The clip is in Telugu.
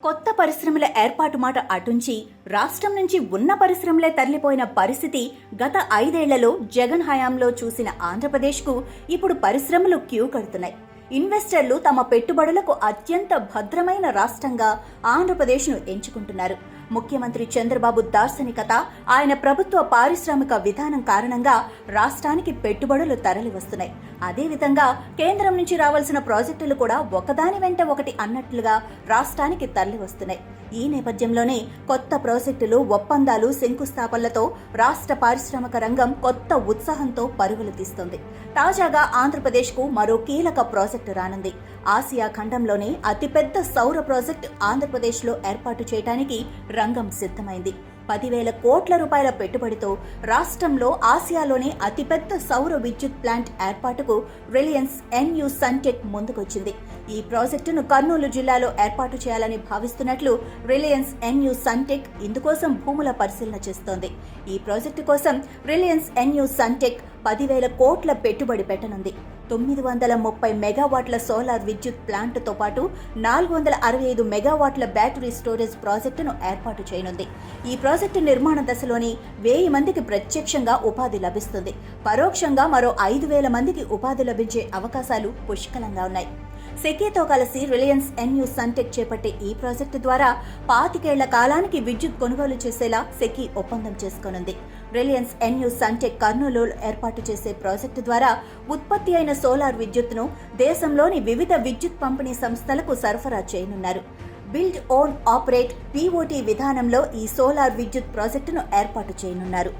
కొత్త పరిశ్రమల ఏర్పాటు మాట అటుంచి రాష్ట్రం నుంచి ఉన్న పరిశ్రమలే తరలిపోయిన పరిస్థితి గత 5 ఏళ్లలో జగన్ హయాంలో చూసిన ఆంధ్రప్రదేశ్కు ఇప్పుడు పరిశ్రమలు క్యూ కడుతున్నాయి. ఇన్వెస్టర్లు తమ పెట్టుబడులకు అత్యంత భద్రమైన రాష్ట్రంగా ఆంధ్రప్రదేశ్ను ఎంచుకుంటున్నారు. ముఖ్యమంత్రి చంద్రబాబు దార్శనికత, ఆయన ప్రభుత్వ పారిశ్రామిక విధానం కారణంగా రాష్ట్రానికి పెట్టుబడులు తరలి వస్తున్నాయి. అదేవిధంగా కేంద్రం నుంచి రావాల్సిన ప్రాజెక్టులు కూడా ఒకదాని వెంట ఒకటి అన్నట్లుగా రాష్ట్రానికి తరలి వస్తున్నాయి. ఈ నేపథ్యంలోనే కొత్త ప్రాజెక్టులు, ఒప్పందాలు, శంకుస్థాపనలతో రాష్ట్ర పారిశ్రామిక రంగం కొత్త ఉత్సాహంతో పరుగులు తీస్తుంది. తాజాగా ఆంధ్రప్రదేశ్కు మరో కీలక ప్రాజెక్టు రానుంది. ఆసియా ఖండంలోనే అతిపెద్ద సౌర ప్రాజెక్టు ఆంధ్రప్రదేశ్లో ఏర్పాటు చేయడానికి రంగం సిద్ధమైంది. 10,000 కోట్ల రూపాయల పెట్టుబడితో రాష్ట్రంలో ఆసియాలోనే అతిపెద్ద సౌర విద్యుత్ ప్లాంట్ ఏర్పాటుకు రిలయన్స్ ఎన్యూ సన్టెక్ ముందుకొచ్చింది. ఈ ప్రాజెక్టును కర్నూలు జిల్లాలో ఏర్పాటు చేయాలని భావిస్తున్నట్లు రిలయన్స్ ఎన్యూ సన్టెక్ ఇందుకోసం భూముల పరిశీలన చేస్తోంది. ఈ ప్రాజెక్టు కోసం రిలయన్స్ ఎన్యూ సన్టెక్ 10,000 కోట్ల పెట్టుబడి పెట్టనుంది. 930 మెగావాట్ల సోలార్ విద్యుత్ ప్లాంట్తో పాటు 465 మెగావాట్ల బ్యాటరీ స్టోరేజ్ ప్రాజెక్టును ఏర్పాటు చేయనుంది. ఈ ప్రాజెక్టు నిర్మాణ దశలోని 1000 మందికి ప్రత్యక్షంగా ఉపాధి లభిస్తుంది. పరోక్షంగా మరో 5,000 మందికి ఉపాధి లభించే అవకాశాలు పుష్కలంగా ఉన్నాయి. సెకీతో కలిసి రిలయన్స్ ఎన్యూ సన్టెక్ చేపట్టే ఈ ప్రాజెక్టు ద్వారా 25 ఏళ్ల కాలానికి విద్యుత్ కొనుగోలు చేసేలా సెకీ ఒప్పందం చేసుకోనుంది. రిలయన్స్ ఎన్యూ సన్టెక్ కర్నూలులో ఏర్పాటు చేసే ప్రాజెక్టు ద్వారా ఉత్పత్తి అయిన సోలార్ విద్యుత్తును దేశంలోని వివిధ విద్యుత్ పంపిణీ సంస్థలకు సరఫరా చేయనున్నారు. బిల్డ్ ఓన్ ఆపరేట్ POT విధానంలో ఈ సోలార్ విద్యుత్ ప్రాజెక్టును ఏర్పాటు చేయనున్నారు.